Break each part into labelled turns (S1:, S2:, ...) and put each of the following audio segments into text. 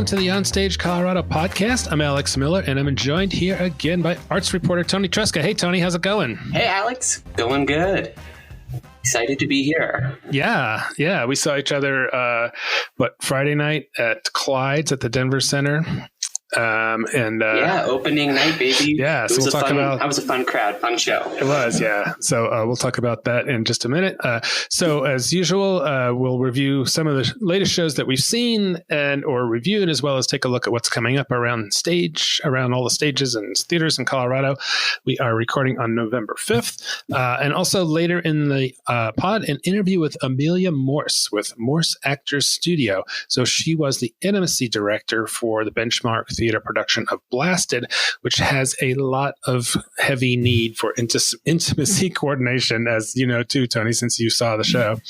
S1: to the OnStage Colorado podcast. I'm Alex Miller, and I'm joined here again by arts reporter Toni Tresca. Hey, Toni, how's it going?
S2: Hey, Alex. Going good. Excited to be here.
S1: Yeah. We saw each other, Friday night at Clyde's at the Denver Center.
S2: Opening night, baby.
S1: Yeah, so
S2: that was a fun crowd, fun show.
S1: It was, yeah. So we'll talk about that in just a minute. So as usual, we'll review some of the latest shows that we've seen or reviewed, as well as take a look at what's coming up around all the stages and theaters in Colorado. We are recording on November 5th. And also later in the pod, an interview with Amelia Morse with Morse Actors Studio. So she was the intimacy director for the Benchmark Theater production of Blasted, which has a lot of heavy need for intimacy coordination, as you know too, Toni, since you saw the show.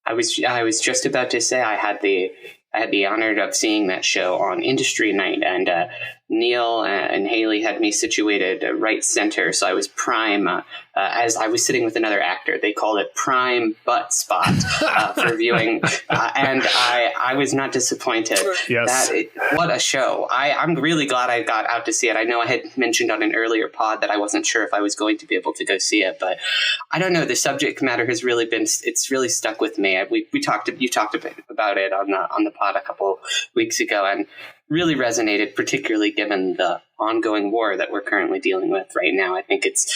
S2: I was just about to say I had the honor of seeing that show on Industry Night, and Neil and Haley had me situated right center, so I was prime. As I was sitting with another actor, they called it prime butt spot for viewing, and I was not disappointed.
S1: Yes.
S2: What a show! I'm really glad I got out to see it. I know I had mentioned on an earlier pod that I wasn't sure if I was going to be able to go see it, but I don't know. The subject matter has really it's really stuck with me. You talked a bit about it on the pod a couple weeks ago, and really resonated, particularly given the ongoing war that we're currently dealing with right now. I think it's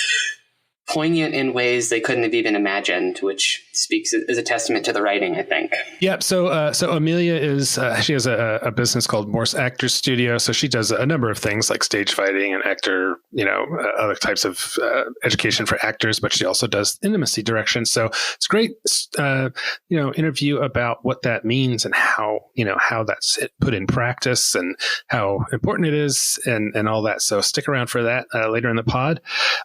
S2: poignant in ways they couldn't have even imagined, which is a testament to the writing, I think.
S1: Yeah. So Amelia she has a business called Morse Actors Studio. So she does a number of things like stage fighting and actor, other types of education for actors, but she also does intimacy direction. So it's a great, interview about what that means and how that's put in practice and how important it is and all that. So stick around for that later in the pod.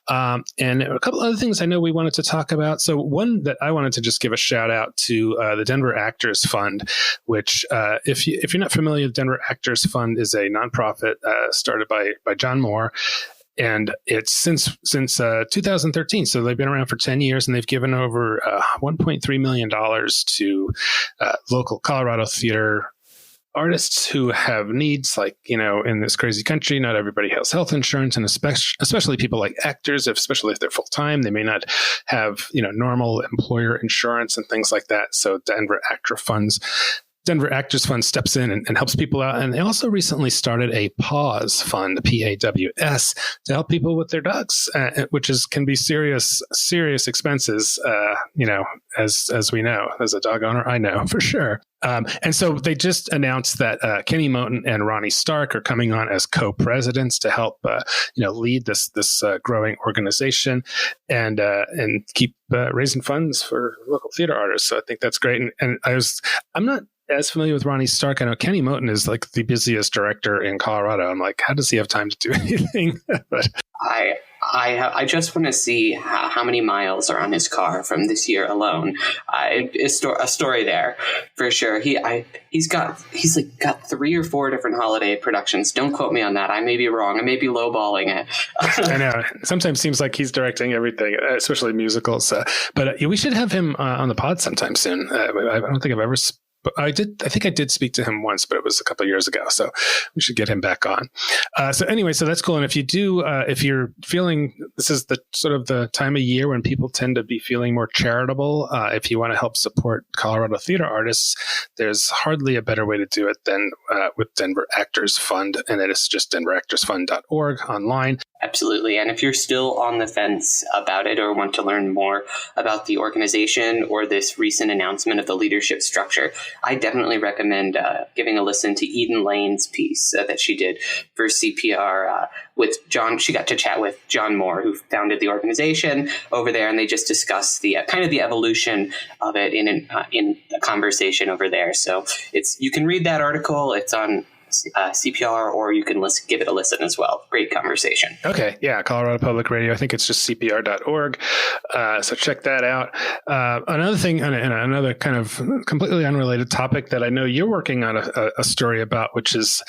S1: And a couple other things I know we wanted to talk about. So one that I wanted to just give a shout out to the Denver Actors Fund, which if you're not familiar, the Denver Actors Fund is a nonprofit started by John Moore. And it's since 2013. So they've been around for 10 years, and they've given over $1.3 million to local Colorado theater artists who have needs, like, in this crazy country, not everybody has health insurance, and especially people like actors, especially if they're full time, they may not have, normal employer insurance and things like that. So Denver Actors Fund steps in and helps people out. And they also recently started a PAWS fund, PAWS, to help people with their dogs, which can be serious expenses, as we know. As a dog owner, I know for sure. And so they just announced that Kenny Moten and Ronnie Stark are coming on as co-presidents to help, lead this growing organization and keep raising funds for local theater artists. So I think that's great. And I'm not as familiar with Ronnie Stark. I know Kenny Moten is like the busiest director in Colorado. I'm like, how does he have time to do anything? But
S2: I just want to see how many miles are on his car from this year alone. A story there for sure. He's got 3 or 4 different holiday productions. Don't quote me on that. I may be wrong. I may be lowballing it.
S1: I know. Sometimes seems like he's directing everything, especially musicals. But we should have him on the pod sometime soon. I don't think I've ever. But I think I did speak to him once, but it was a couple of years ago. So we should get him back on. So anyway, so that's cool. And if you're feeling, this is the sort of the time of year when people tend to be feeling more charitable. If you want to help support Colorado theater artists, there's hardly a better way to do it than with Denver Actors Fund. And it is just denveractorsfund.org online.
S2: Absolutely. And if you're still on the fence about it or want to learn more about the organization or this recent announcement of the leadership structure, I definitely recommend giving a listen to Eden Lane's piece that she did for CPR with John. She got to chat with John Moore, who founded the organization over there, and they just discussed the kind of the evolution of it in a conversation over there. So you can read that article. It's on CPR, or you can give it a listen as well. Great conversation.
S1: Okay. Yeah. Colorado Public Radio. I think it's just cpr.org. So check that out. Another thing, and another kind of completely unrelated topic that I know you're working on a story about, which is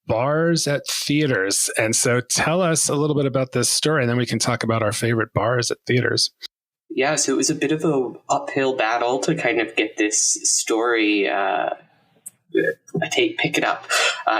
S1: bars at theaters. And so tell us a little bit about this story, and then we can talk about our favorite bars at theaters.
S2: Yeah. So it was a bit of an uphill battle to kind of get this story pick it up,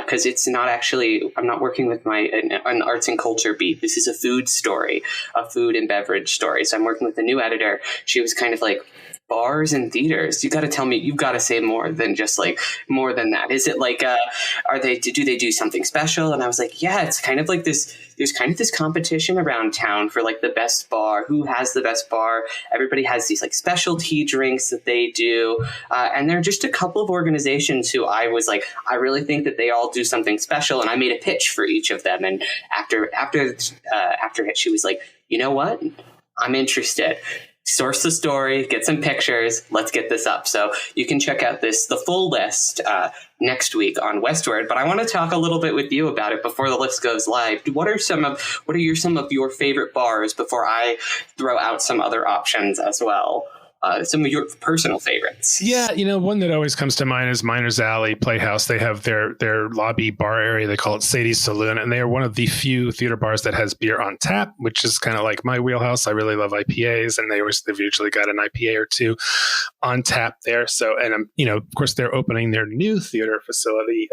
S2: because it's not actually, I'm not working with an arts and culture beat. This is a food story, a food and beverage story. So I'm working with a new editor. She was kind of like, bars and theaters, you got to tell me, you've got to say more than that. Is it like, do they do something special? And I was like, yeah, it's kind of like this, there's kind of this competition around town for like the best bar, who has the best bar. Everybody has these like specialty drinks that they do. And there are just a couple of organizations who I was like, I really think that they all do something special. And I made a pitch for each of them. And after it, she was like, you know what? I'm interested. Source the story, get some pictures, let's get this up. So you can check out the full list next week on Westward. But I want to talk a little bit with you about it before the list goes live. What are some of your favorite bars before I throw out some other options as well? Some of your personal favorites.
S1: Yeah, one that always comes to mind is Miners Alley Playhouse. They have their lobby bar area. They call it Sadie's Saloon, and they are one of the few theater bars that has beer on tap, which is kind of like my wheelhouse. I really love IPAs, and they've usually got an IPA or two on tap there. So, and of course, they're opening their new theater facility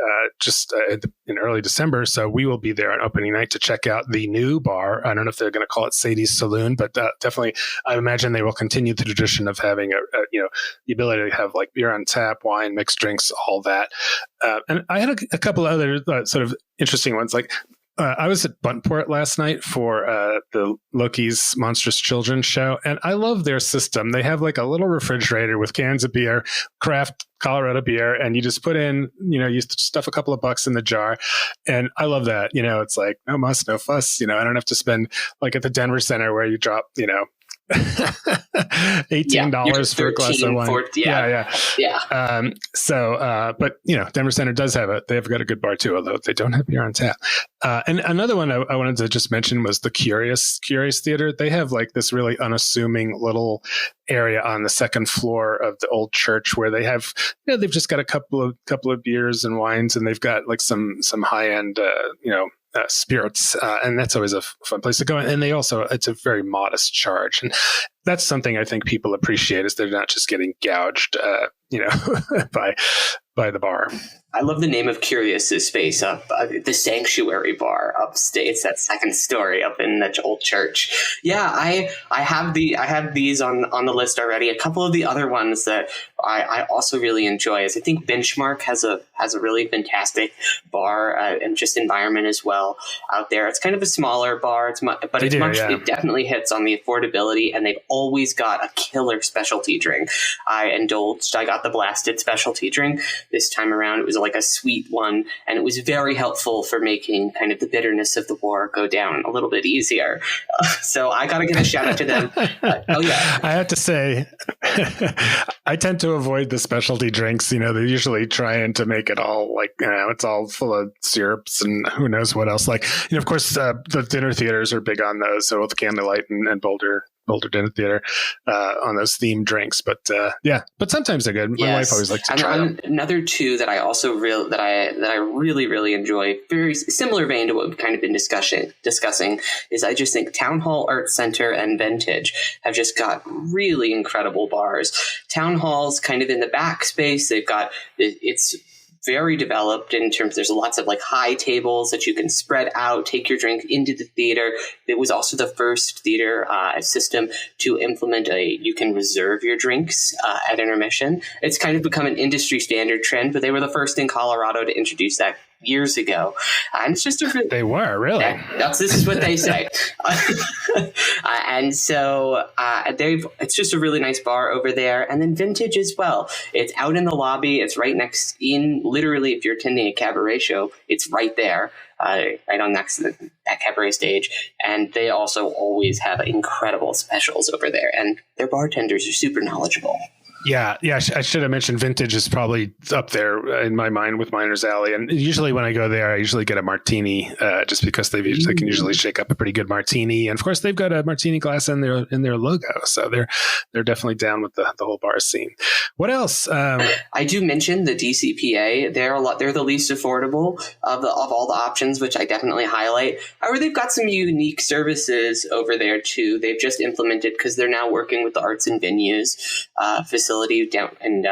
S1: in early December. So we will be there on opening night to check out the new bar. I don't know if they're going to call it Sadie's Saloon, but definitely, I imagine they will continue the tradition of having the ability to have like beer on tap, wine, mixed drinks, all that. And I had a couple of other sort of interesting ones. Like I was at Buntport last night for the Loki's Monstrous Children show, and I love their system. They have like a little refrigerator with cans of beer, craft Colorado beer, and you just put in, you stuff a couple of bucks in the jar. And I love that. It's like no muss, no fuss. I don't have to spend like at the Denver Center where you drop, $18 for a glass of wine. But Denver Center does they've got a good bar too, although they don't have beer on tap. And another one I wanted to just mention was the Curious Theater. They have like this really unassuming little area on the second floor of the old church where they have, they've just got a couple of beers and wines, and they've got like some high end, spirits, and that's always a fun place to go. And they also, it's a very modest charge, and that's something I think people appreciate, is they're not just getting gouged, by the bar.
S2: I love the name of Curious's space up, the Sanctuary Bar upstate. It's that second story up in that old church. Yeah, I have these on the list already. A couple of the other ones that I also really enjoy is I think Benchmark has a really fantastic bar and just environment as well out there. It's kind of a smaller bar, it definitely hits on the affordability, and they've always got a killer specialty drink. I got the Blasted specialty drink this time around. It was like a sweet one, and it was very helpful for making kind of the bitterness of the war go down a little bit easier. So I got to give a shout out to them.
S1: I have to say, I tend to avoid the specialty drinks. They're usually trying to make it all like, it's all full of syrups and who knows what else. Like, of course, the dinner theaters are big on those. So with Candlelight and Boulder Dinner Theater on those themed drinks, but sometimes they're good. My wife always likes to try them.
S2: Another two that I also that I really, really enjoy, very similar vein to what we've kind of been discussing, is I just think Town Hall Arts Center and Vintage have just got really incredible bars. Town Hall's kind of in the back space. They've got it's very developed in terms, there's lots of like high tables that you can spread out, take your drink into the theater. It was also the first theater system to implement you can reserve your drinks at intermission. It's kind of become an industry standard trend, but they were the first in Colorado to introduce that years ago. And it's just
S1: they were really.
S2: This is what they say. And so it's just a really nice bar over there. And then Vintage as well. It's out in the lobby. It's right literally, if you're attending a cabaret show, it's right there. Right on next to that cabaret stage. And they also always have incredible specials over there. And their bartenders are super knowledgeable.
S1: Yeah. I should have mentioned Vintage is probably up there in my mind with Miners Alley. And usually when I go there, I usually get a martini, just because they can usually shake up a pretty good martini. And of course, they've got a martini glass in their logo, so they're definitely down with the whole bar scene. What else?
S2: I do mention the DCPA. They're the least affordable of all the options, which I definitely highlight. However, they've got some unique services over there too. They've just implemented, because they're now working with the Arts and Venues facility down and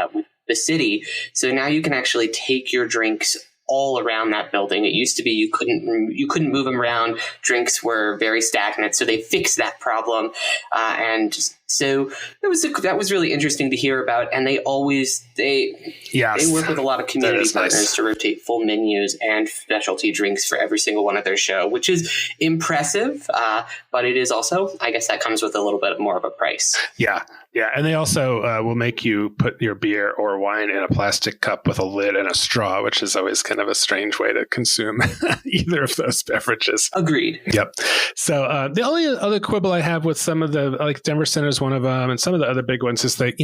S2: the city. So now you can actually take your drinks all around that building. It used to be you couldn't move them around. Drinks were very stagnant, so they fixed that problem, and so that was really interesting to hear about. And they work with a lot of community partners to rotate full menus and specialty drinks for every single one of their show, which is impressive. But it is also, I guess, that comes with a little bit more of a price.
S1: Yeah. Yeah, and they also will make you put your beer or wine in a plastic cup with a lid and a straw, which is always kind of a strange way to consume either of those beverages.
S2: Agreed.
S1: Yep. So the only other quibble I have with some of the, like Denver Center is one of them, and some of the other big ones is that,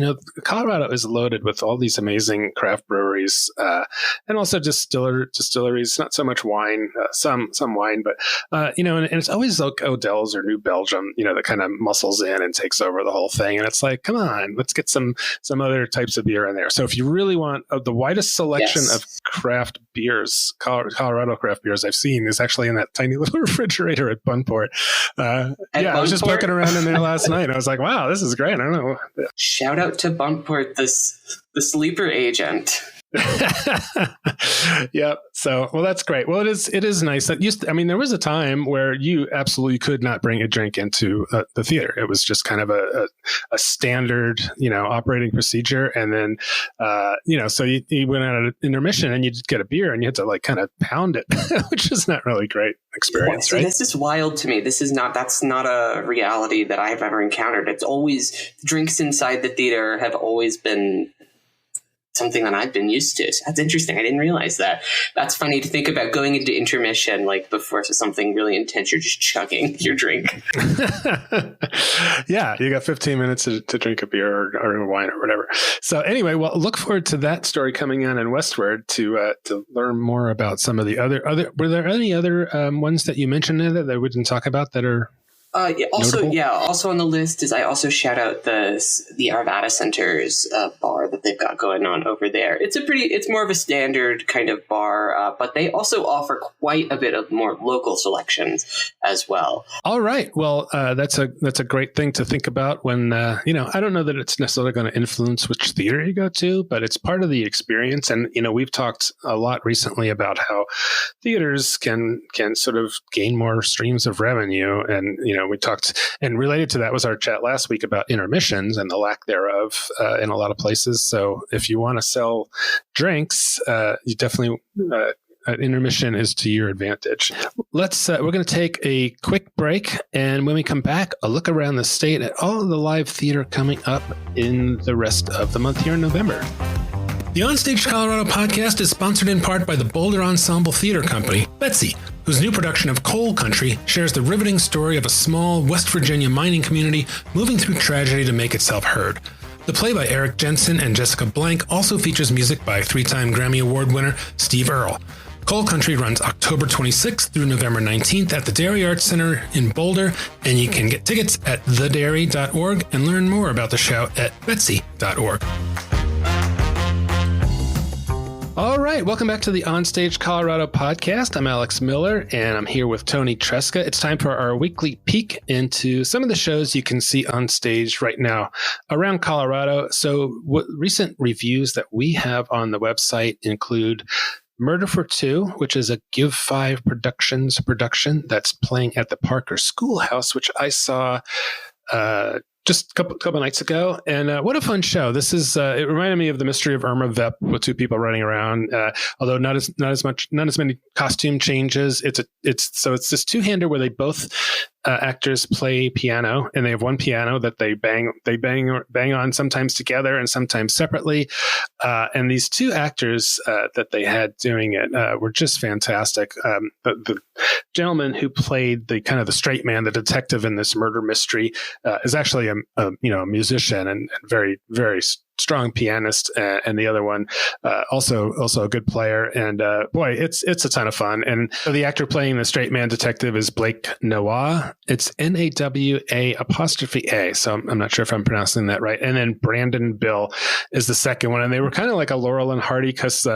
S1: Colorado is loaded with all these amazing craft breweries and also distilleries, not so much wine, some wine, but, and it's always like Odell's or New Belgium, that kind of muscles in and takes over the whole thing. And it's like, come on, let's get some other types of beer in there. So if you really want the widest selection of craft beers, Colorado craft beers I've seen is actually in that tiny little refrigerator at Buntport. I was just poking around in there last night. I was like, wow, this is great. I don't know.
S2: Shout out to Buntport, the sleeper agent.
S1: Yep. So, well, that's great. Well, it is nice that there was a time where you absolutely could not bring a drink into the theater. It was just kind of a standard, operating procedure. And then, so you went out at intermission and you just get a beer and you had to like kind of pound it, which is not really great experience, right?
S2: This is wild to me. That's not a reality that I've ever encountered. It's always drinks inside the theater have always been something that I've been used to. So that's interesting. I didn't realize that. That's funny to think about going into intermission, like before something really intense, you're just chugging your drink.
S1: Yeah, you got 15 minutes to drink a beer or wine or whatever. So anyway, well, look forward to that story coming on in Westward to learn more about some of the other. Were there any other ones that you mentioned that we didn't talk about that are
S2: Also on the list is I also shout out the Arvada Center's bar that they've got going on over there. It's more of a standard kind of bar, but they also offer quite a bit of more local selections as well.
S1: All right. Well, that's a great thing to think about when, I don't know that it's necessarily going to influence which theater you go to, but it's part of the experience. And, we've talked a lot recently about how theaters can sort of gain more streams of revenue. And, we talked, and related to that was our chat last week about intermissions and the lack thereof in a lot of places. So if you want to sell drinks, you definitely intermission is to your advantage. We're going to take a quick break, and when we come back, a look around the state at all of the live theater coming up in the rest of the month here in November. The OnStage Colorado podcast is sponsored in part by the Boulder Ensemble Theater Company, Betsy, whose new production of Coal Country shares the riveting story of a small West Virginia mining community moving through tragedy to make itself heard. The play by Eric Jensen and Jessica Blank also features music by three-time Grammy Award winner Steve Earle. Coal Country runs October 26th through November 19th at the Dairy Arts Center in Boulder, and you can get tickets at thedairy.org and learn more about the show at betsy.org. All right, welcome back to the OnStage Colorado podcast. I'm Alex Miller, and I'm here with Toni Tresca. It's time for our weekly peek into some of the shows you can see on stage right now around Colorado. So recent reviews that we have on the website include Murder for Two, which is a Give 5 Productions production that's playing at the Parker Schoolhouse, which I saw just a couple nights ago. And what a fun show. This is, it reminded me of The Mystery of Irma Vep with two people running around, although not as many costume changes. It's this two-hander where they both actors play piano, and they have one piano that they bang on sometimes together and sometimes separately. And these two actors that they had doing it were just fantastic. The gentleman who played the straight man, the detective in this murder mystery, is actually a musician and very, very strong pianist, and the other one also a good player. And boy, it's a ton of fun. And the actor playing the straight man detective is Blake Nawa. It's NAWA''A. So I'm not sure if I'm pronouncing that right. And then Brandon Bill is the second one. And they were kind of like a Laurel and Hardy, because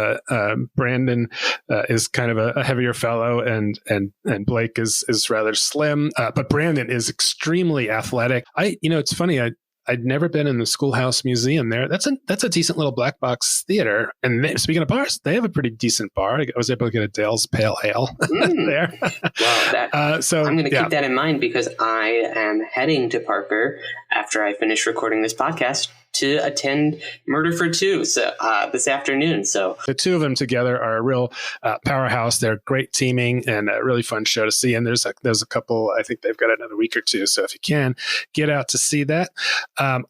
S1: Brandon is kind of a heavier fellow, and Blake is rather slim. But Brandon is extremely athletic. It's funny. I'd never been in the Schoolhouse Museum there. That's a decent little black box theater. And speaking of bars, they have a pretty decent bar. I was able to get a Dale's Pale Ale there.
S2: Well, so I'm going to keep that in mind because I am heading to Parker after I finish recording this podcast to attend Murder for Two this afternoon. So
S1: the two of them together are a real powerhouse. They're great teaming and a really fun show to see. And there's a couple, I think they've got another week or two. So if you can, get out to see that.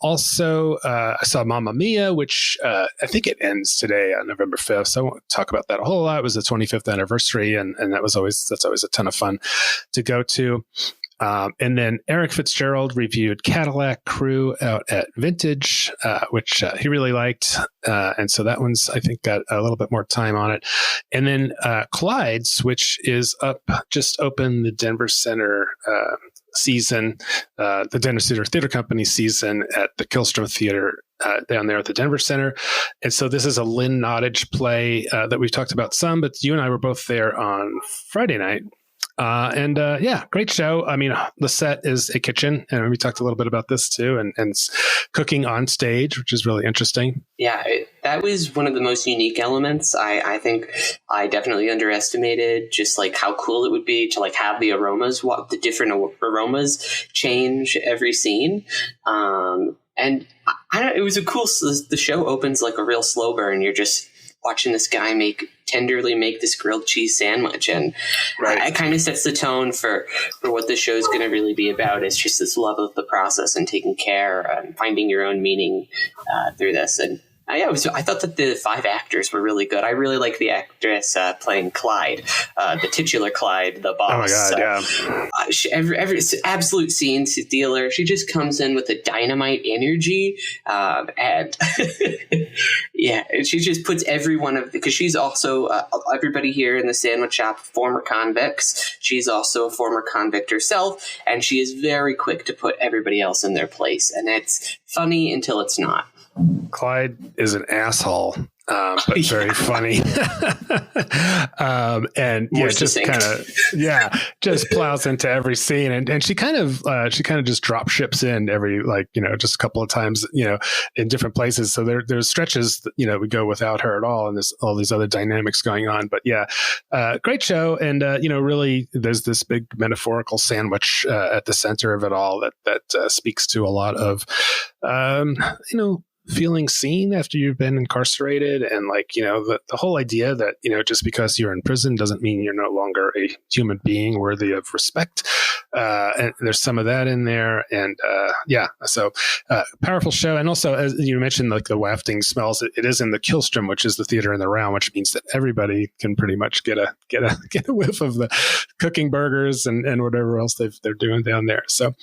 S1: Also, I saw Mamma Mia, which I think it ends today on November 5th. So I won't talk about that a whole lot. It was the 25th anniversary, and that's always a ton of fun to go to. And then Eric Fitzgerald reviewed Cadillac Crew out at Vintage, which he really liked. And so that one's, I think, got a little bit more time on it. And then Clyde's, which is just opened the Denver Center season, the Denver Center Theater Company season at the Killstrom Theater down there at the Denver Center. And so this is a Lynn Nottage play that we've talked about some, but you and I were both there on Friday night. Great show. I mean, the set is a kitchen, and we talked a little bit about this too, and cooking on stage, which is really interesting.
S2: Yeah, that was one of the most unique elements. I think I definitely underestimated just like how cool it would be to like have the aromas, the different aromas change every scene. And it was a cool. The show opens like a real slow burn. You're just watching this guy tenderly make this grilled cheese sandwich, and it kind of sets the tone for what the show is going to really be about. It's just this love of the process and taking care and finding your own meaning through this. And I thought that the 5 actors were really good. I really like the actress playing Clyde, the titular Clyde, the boss.
S1: Oh my God,
S2: yeah. Every absolute scene stealer. She just comes in with a dynamite energy, and yeah, she just puts because she's also everybody here in the sandwich shop, former convicts. She's also a former convict herself, and she is very quick to put everybody else in their place, and it's funny until it's not.
S1: Clyde is an asshole, but very funny. And yeah, just plows into every scene, and she kind of just drop ships in every, just a couple of times, in different places. So there's stretches that, we go without her at all, and there's all these other dynamics going on. But yeah, great show, and really there's this big metaphorical sandwich at the center of it all that speaks to a lot of feeling seen after you've been incarcerated, and the whole idea that just because you're in prison doesn't mean you're no longer a human being worthy of respect, and there's some of that in there, and so powerful show. And also, as you mentioned, the wafting smells, it is in the Killstrom, which is the theater in the round, which means that everybody can pretty much get a whiff of the cooking burgers and whatever else they're doing down there. So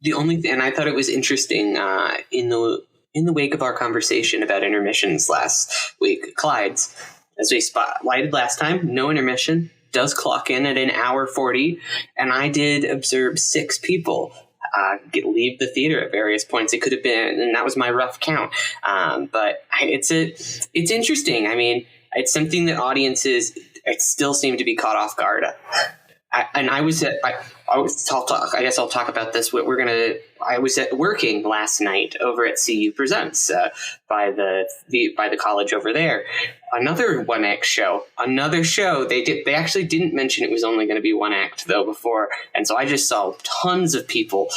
S2: the only thing, and I thought it was interesting in the wake of our conversation about intermissions last week, Clyde's, as we spotlighted last time, no intermission, does clock in at 1:40, and I did observe 6 people leave the theater at various points. It could have been, and that was my rough count. But it's interesting. I mean, it's something that audiences still seem to be caught off guard. I guess I'll talk about this. I was working last night over at CU Presents by the college over there. Another one act show. They actually didn't mention it was only going to be one act though before, and so I just saw tons of people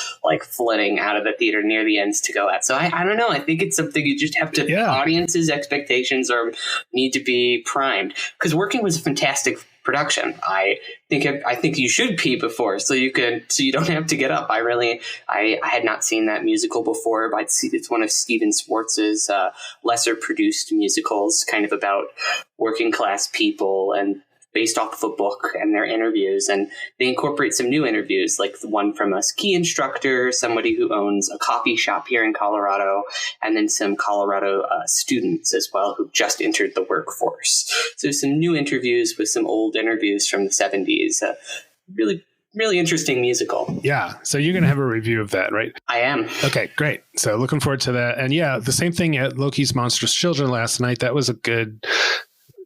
S2: flooding out of the theater near the ends to go at. So I don't know. I think it's something you just have to. Yeah. Audiences' expectations need to be primed, because Working was a fantastic production. I think you should pee before so you don't have to get up. I had not seen that musical before, but it's one of Steven Schwartz's lesser produced musicals, kind of about working class people and based off of a book and their interviews. And they incorporate some new interviews, like the one from a ski instructor, somebody who owns a coffee shop here in Colorado, and then some Colorado students as well who just entered the workforce. So some new interviews with some old interviews from the 70s. Really, really interesting musical.
S1: Yeah. So you're going to have a review of that, right?
S2: I am.
S1: Okay, great. So looking forward to that. And yeah, the same thing at Loki's Monstrous Children last night. That was a good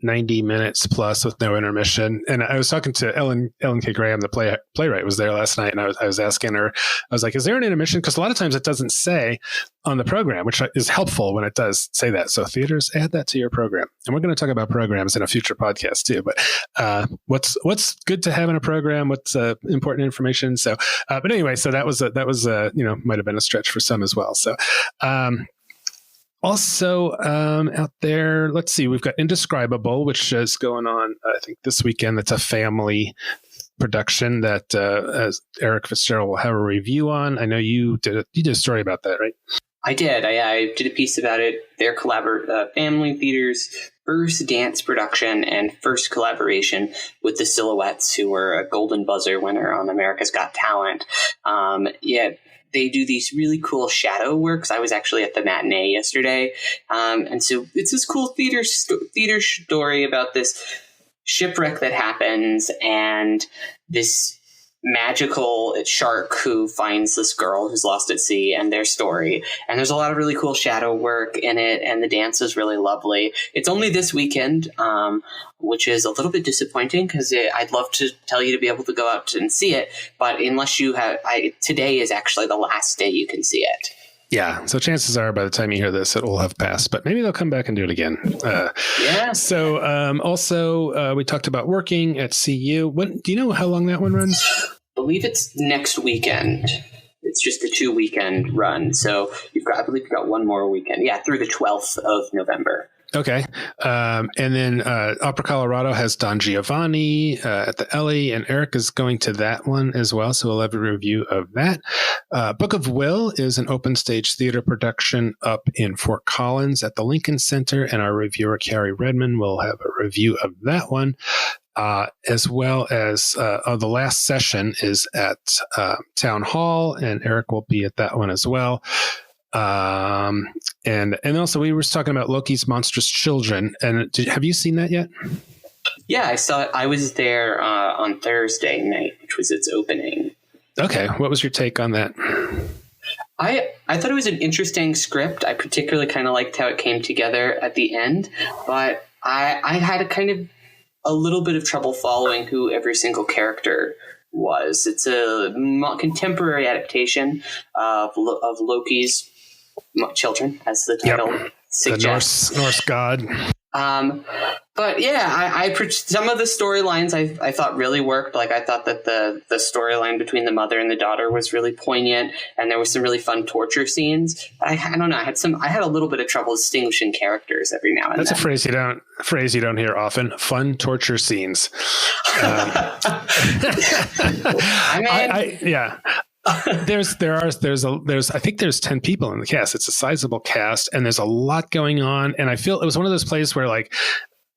S1: 90 minutes plus with no intermission. And I was talking to Ellen K. Graham, the playwright, was there last night, and I was asking her, I was like, is there an intermission? Because a lot of times it doesn't say on the program, which is helpful when it does say that. So theaters, add that to your program. And we're going to talk about programs in a future podcast too. But what's good to have in a program? What's important information? So, but anyway, so that was might have been a stretch for some as well. So, also out there, let's see, we've got Indescribable, which is going on, I think, this weekend. It's a family production that as Eric Fitzgerald will have a review on. I know you did a story about that, right?
S2: I did. I did a piece about it. Their family theater's first dance production and first collaboration with the Silhouettes, who were a Golden Buzzer winner on America's Got Talent. They do these really cool shadow works. I was actually at the matinee yesterday. And so it's this cool theater story about this shipwreck that happens and this magical shark who finds this girl who's lost at sea and their story. And there's a lot of really cool shadow work in it, and the dance is really lovely. It's only this weekend, which is a little bit disappointing because I'd love to tell you to be able to go out and see it, but unless you have, today is actually the last day you can see it.
S1: Yeah. So chances are by the time you hear this, it will have passed, but maybe they'll come back and do it again.
S2: Yeah.
S1: So also we talked about Working at CU. Do you know how long that one runs?
S2: I believe it's next weekend. It's just a 2-weekend run. So I believe you've got one more weekend. Yeah. Through the 12th of November.
S1: Okay. And then Opera Colorado has Don Giovanni at the Ellie, and Eric is going to that one as well. So we'll have a review of that. Book of Will is an open stage theater production up in Fort Collins at the Lincoln Center, and our reviewer, Carrie Redmond, will have a review of that one. As well as the last session is at Town Hall, and Eric will be at that one as well. And also we were talking about Loki's Monstrous Children, and have you seen that yet?
S2: Yeah, I saw it. I was there on Thursday night, which was its opening. Okay.
S1: What was your take on that?
S2: I thought it was an interesting script. I particularly kind of liked how it came together at the end, but I had a little bit of trouble following who every single character was. It's a contemporary adaptation of Loki's Children, as the title suggests.
S1: The Norse god.
S2: But yeah, some of the storylines I thought really worked. Like, I thought that the storyline between the mother and the daughter was really poignant, and there was some really fun torture scenes. I don't know. I had a little bit of trouble distinguishing characters every now and then.
S1: That's a phrase you don't hear often. Fun torture scenes. There's I think there's 10 people in the cast. It's a sizable cast, and there's a lot going on. And I feel it was one of those plays where, like,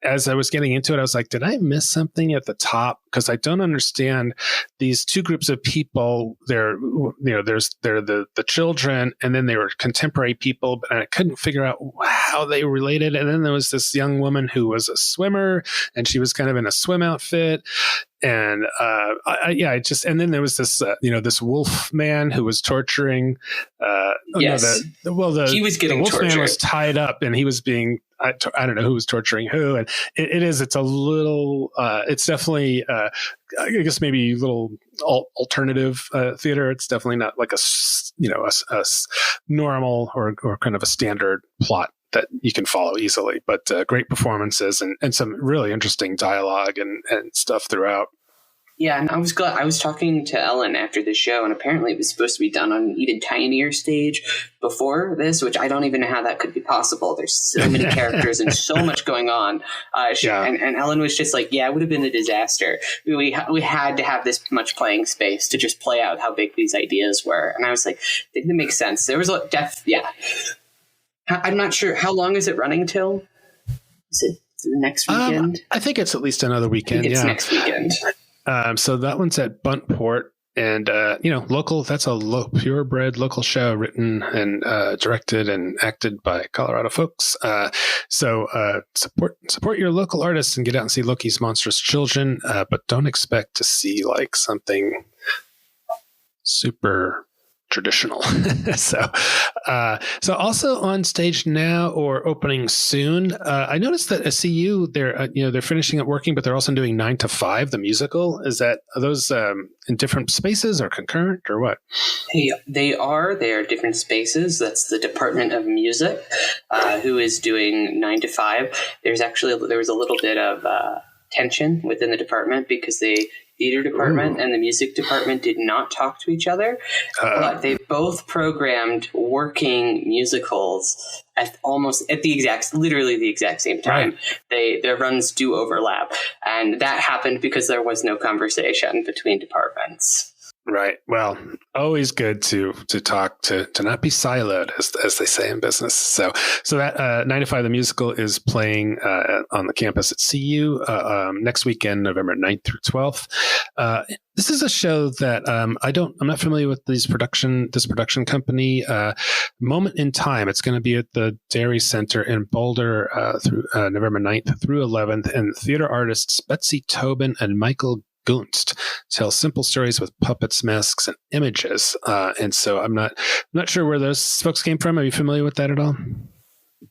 S1: as I was getting into it, I was like, did I miss something at the top? Because I don't understand these two groups of people. They're the children, and then they were contemporary people, but I couldn't figure out how they related. And then there was this young woman who was a swimmer, and she was kind of in a swim outfit. And and then there was this this wolf man who was torturing.
S2: He was getting
S1: the wolf
S2: tortured.
S1: Man was tied up, and he was being. I don't know who was torturing who, and it's a little. It's definitely I guess maybe a little alternative theater. It's definitely not like a normal or kind of a standard plot that you can follow easily, but great performances and some really interesting dialogue and stuff throughout.
S2: Yeah, and I was glad. I was talking to Ellen after the show, and apparently it was supposed to be done on an even tinier stage before this, which I don't even know how that could be possible. There's so many characters and so much going on. And Ellen was just like, yeah, it would have been a disaster. We had to have this much playing space to just play out how big these ideas were. And I was like, I think that makes sense. There was a I'm not sure. How long is it running till? Is it the next weekend?
S1: I think it's at least another weekend.
S2: It's next weekend.
S1: So that one's at Buntport, and local. That's a purebred local show, written and directed and acted by Colorado folks. So support your local artists and get out and see Loki's Monstrous Children, but don't expect to see like something super traditional. So also on stage now or opening soon. I noticed that at CU they're finishing up working, but they're also doing 9 to 5, the musical. Are those in different spaces or concurrent or what?
S2: They are different spaces. That's the Department of Music, who is doing 9 to 5. There was a little bit of tension within the department because the theater department and the music department did not talk to each other, but they both programmed working musicals at literally the exact same time. Right. Their runs do overlap, and that happened because there was no conversation between departments.
S1: Right. Well, always good to talk, to not be siloed, as they say in business. So that 9 to 5, the musical is playing on the campus at CU next weekend, November 9th through 12th. This is a show that I'm not familiar with this production company. Moment in Time. It's going to be at the Dairy Center in Boulder through November 9th through 11th, and theater artists Betsy Tobin and Michael Gunst tell simple stories with puppets, masks, and images. And so I'm not sure where those folks came from. Are you familiar with that at all?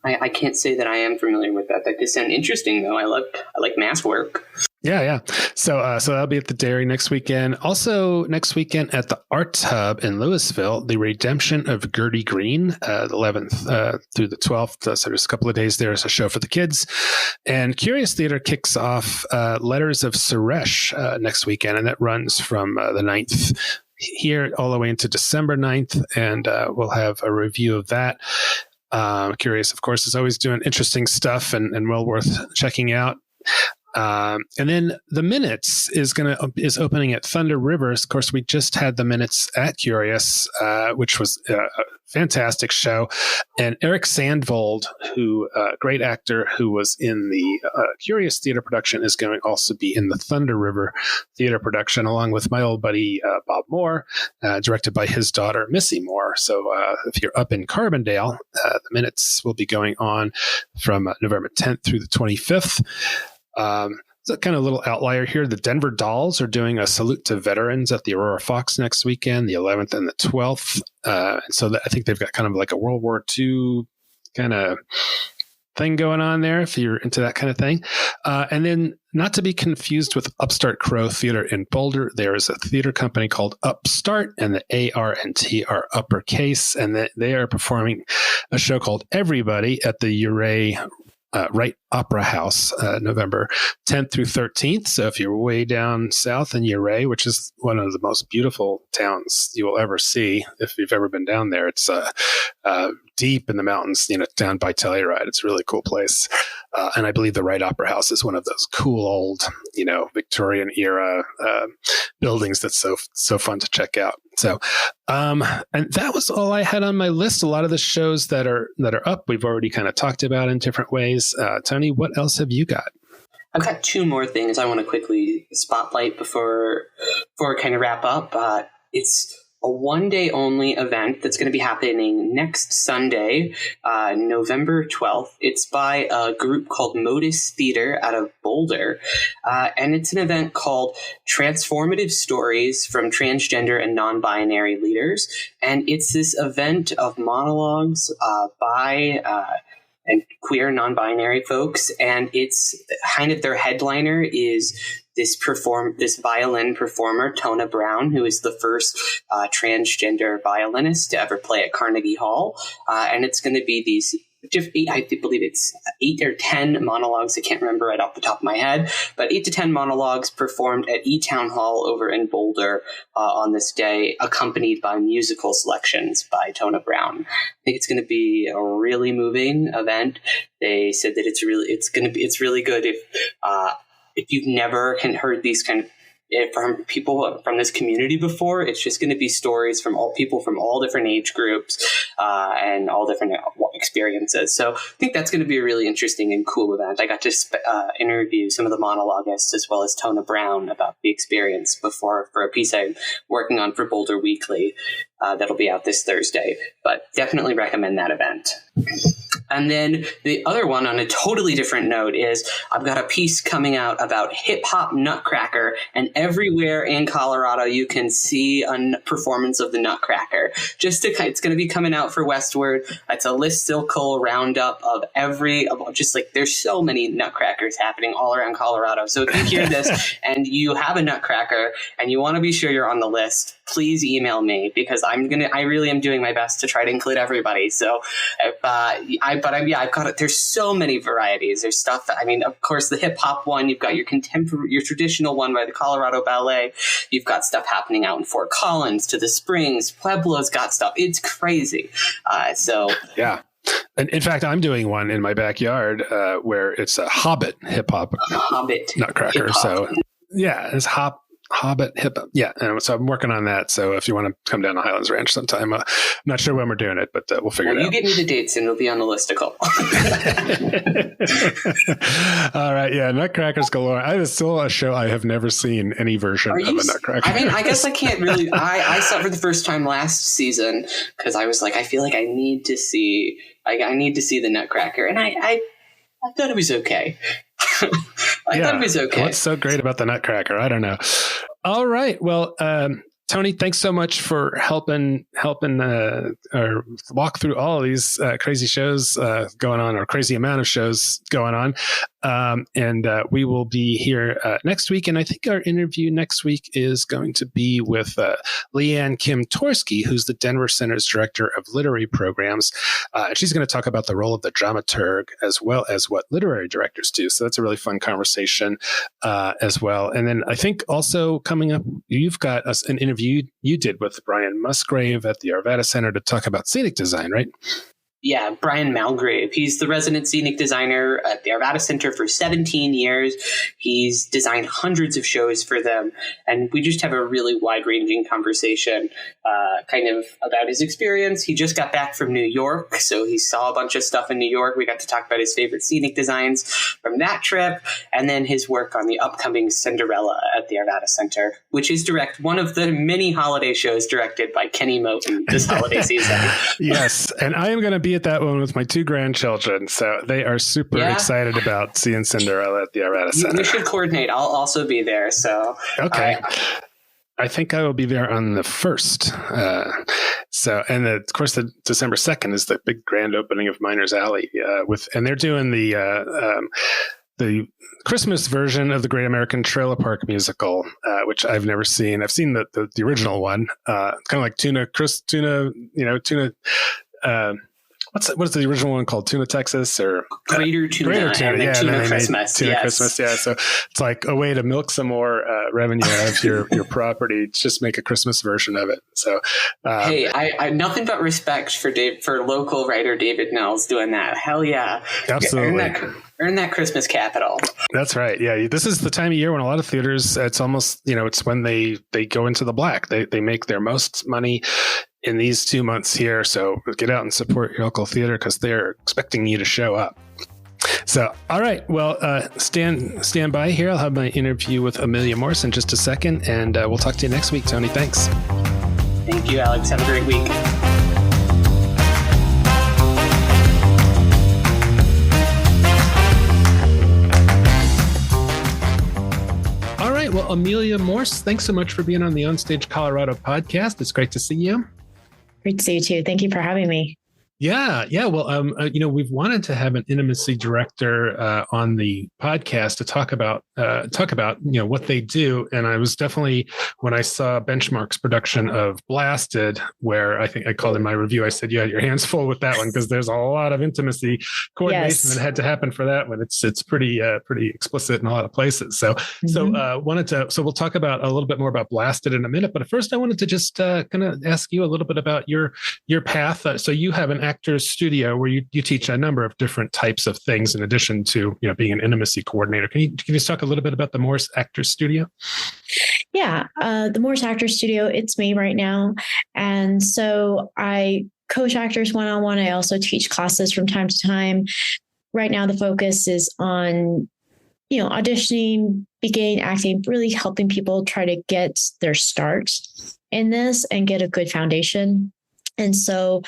S2: I can't say that I am familiar with that. That could sound interesting, though. I like mask work.
S1: Yeah. So that'll be at the Dairy next weekend. Also next weekend at the Arts Hub in Louisville, The Redemption of Gertie Green, the 11th through the 12th. So there's a couple of days there as a show for the kids. And Curious Theater kicks off Letters of Suresh next weekend, and that runs from the 9th here all the way into December 9th, and we'll have a review of that. Curious, of course, is always doing interesting stuff and well worth checking out. And then The Minutes is opening at Thunder Rivers. Of course, we just had The Minutes at Curious, which was a fantastic show. And Eric Sandvold, great actor who was in the Curious theater production, is going to also be in the Thunder River theater production, along with my old buddy Bob Moore, directed by his daughter Missy Moore. So if you're up in Carbondale, The Minutes will be going on from November 10th through the 25th. It's a kind of little outlier here. The Denver Dolls are doing a salute to veterans at the Aurora Fox next weekend, the 11th and the 12th. And so I think they've got kind of like a World War II kind of thing going on there, if you're into that kind of thing. And then, not to be confused with Upstart Crow Theater in Boulder, there is a theater company called Upstart, and the A, R, and T are uppercase, and they are performing a show called Everybody at the Uray Wright Opera House, November 10th through 13th. So if you're way down south in Uray, which is one of the most beautiful towns you will ever see, if you've ever been down there, it's deep in the mountains, down by Telluride. It's a really cool place. And I believe the Wright Opera House is one of those cool old, Victorian era buildings that's so fun to check out. So, and that was all I had on my list. A lot of the shows that are up, we've already kind of talked about in different ways. Tony, what else have you got?
S2: I've got 2 more things I want to quickly spotlight before I kind of wrap up. It's a one-day only event that's going to be happening next Sunday, November 12th. It's by a group called Modus Theater out of Boulder, and it's an event called Transformative Stories from Transgender and Non-Binary Leaders, and it's this event of monologues by and queer non-binary folks, and it's kind of their headliner is this violin performer, Tona Brown, who is the first transgender violinist to ever play at Carnegie Hall. And it's going to be these, I believe it's 8 or 10 monologues. I can't remember right off the top of my head, but 8 to 10 monologues performed at E-Town Hall over in Boulder on this day, accompanied by musical selections by Tona Brown. I think it's going to be a really moving event. They said that it's really good if you've never heard these kind of from people from this community before. It's just going to be stories from all people from all different age groups and all different experiences. So I think that's going to be a really interesting and cool event. I got to interview some of the monologists as well as Tona Brown about the experience before for a piece I'm working on for Boulder Weekly that'll be out this Thursday. But definitely recommend that event. And then the other one on a totally different note is I've got a piece coming out about hip hop Nutcracker, and everywhere in Colorado you can see a performance of the Nutcracker. It's going to be coming out for Westward. It's a listicle roundup of there's so many Nutcrackers happening all around Colorado. So if you hear this and you have a Nutcracker and you want to be sure you're on the list, please email me, because I really am doing my best to try to include everybody. So, I've got it. There's so many varieties. There's stuff. I mean, of course, the hip hop one. You've got your your traditional one by the Colorado Ballet. You've got stuff happening out in Fort Collins to the Springs. Pueblo's got stuff. It's crazy.
S1: Yeah. And in fact, I'm doing one in my backyard where it's a Hobbit hip hop Nutcracker. Hip-hop. So yeah, it's Hobbit hip hop. Yeah. And so I'm working on that. So if you want to come down to Highlands Ranch sometime, I'm not sure when we're doing it, but we'll figure it out.
S2: You give me the dates and it'll be on the listicle.
S1: All right. Yeah. Nutcrackers galore. It's still a show I have never seen any version of a Nutcracker.
S2: I mean, I guess I can't really. I saw it for the first time last season because I was like, I feel like I need to see the Nutcracker. And I thought it was okay. I thought it was okay.
S1: What's so great about the Nutcracker? I don't know. All right. Well, Toni, thanks so much for helping or walk through all of these crazy shows going on, or crazy amount of shows going on. And we will be here next week. And I think our interview next week is going to be with Leanne Kim Torsky, who's the Denver Center's Director of Literary Programs. She's going to talk about the role of the dramaturg as well as what literary directors do. So that's a really fun conversation as well. And then I think also coming up, you've got an interview you did with Brian Musgrave at the Arvada Center to talk about scenic design, right?
S2: Yeah, Brian Malgrave. He's the resident scenic designer at the Arvada Center for 17 years. He's designed hundreds of shows for them. And we just have a really wide-ranging conversation kind of about his experience. He just got back from New York, so he saw a bunch of stuff in New York. We got to talk about his favorite scenic designs from that trip, and then his work on the upcoming Cinderella at the Arvada Center, which is one of the many holiday shows directed by Kenny Moten this holiday season.
S1: Yes, and I am going to be at that one with my 2 grandchildren, so they are super excited about seeing Cinderella at the Arvada Center.
S2: We should coordinate. I'll also be there. So
S1: okay. I think I will be there on the 1st. And of course, the December 2nd is the big grand opening of Miners Alley and they're doing the Christmas version of the Great American Trailer Park musical, which I've never seen. I've seen the original one, kind of like Tuna. What is the original one called? Tuna Texas or
S2: Greater Tuna?
S1: Yeah,
S2: Tuna Christmas.
S1: Tuna Christmas. Yeah. So it's like a way to milk some more revenue out of your property. Just make a Christmas version of it. So
S2: hey, I nothing but respect for local writer David Nels doing that. Hell yeah,
S1: absolutely.
S2: Earn that Christmas capital.
S1: That's right. Yeah, this is the time of year when a lot of theaters. It's almost it's when they go into the black. They make their most money in these 2 months here. So get out and support your local theater because they're expecting you to show up. So, all right. Well, stand by here. I'll have my interview with Amelia Morse in just a second, and we'll talk to you next week, Toni. Thanks.
S2: Thank you, Alex. Have a great week.
S1: All right. Well, Amelia Morse, thanks so much for being on the OnStage Colorado podcast. It's great to see you.
S3: Great to see you too. Thank you for having me.
S1: Yeah. Well, we've wanted to have an intimacy director on the podcast to talk about what they do. And I was definitely, when I saw Benchmark's production of Blasted, where I think I called in my review, I said, you had your hands full with that one because there's a lot of intimacy coordination that had to happen for that one. It's pretty explicit in a lot of places. So we'll talk about a little bit more about Blasted in a minute. But first, I wanted to just kind of ask you a little bit about your path. So you have an actor's studio where you teach a number of different types of things in addition to being an intimacy coordinator. Can you just talk a little bit about the Morse Actors Studio?
S3: Yeah, the Morse Actors Studio, it's me right now. And so I coach actors one-on-one. I also teach classes from time to time. Right now, the focus is on, auditioning, beginning acting, really helping people try to get their start in this and get a good foundation. And so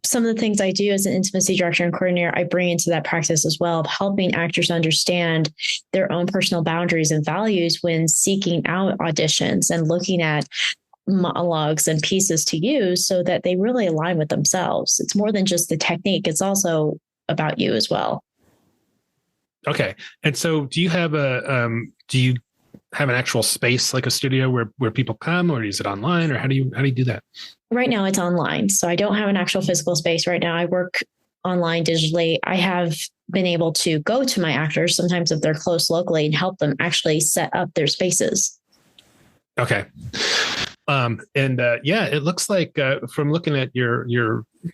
S3: some of the things I do as an intimacy director and coordinator, I bring into that practice as well, of helping actors understand their own personal boundaries and values when seeking out auditions and looking at monologues and pieces to use so that they really align with themselves. It's more than just the technique. It's also about you as well.
S1: Okay. And so do you have an actual space, like a studio where people come, or is it online, or how do you do that?
S3: Right now it's online. So I don't have an actual physical space right now. I work online digitally. I have been able to go to my actors sometimes if they're close locally and help them actually set up their spaces.
S1: Okay. It looks like from looking at your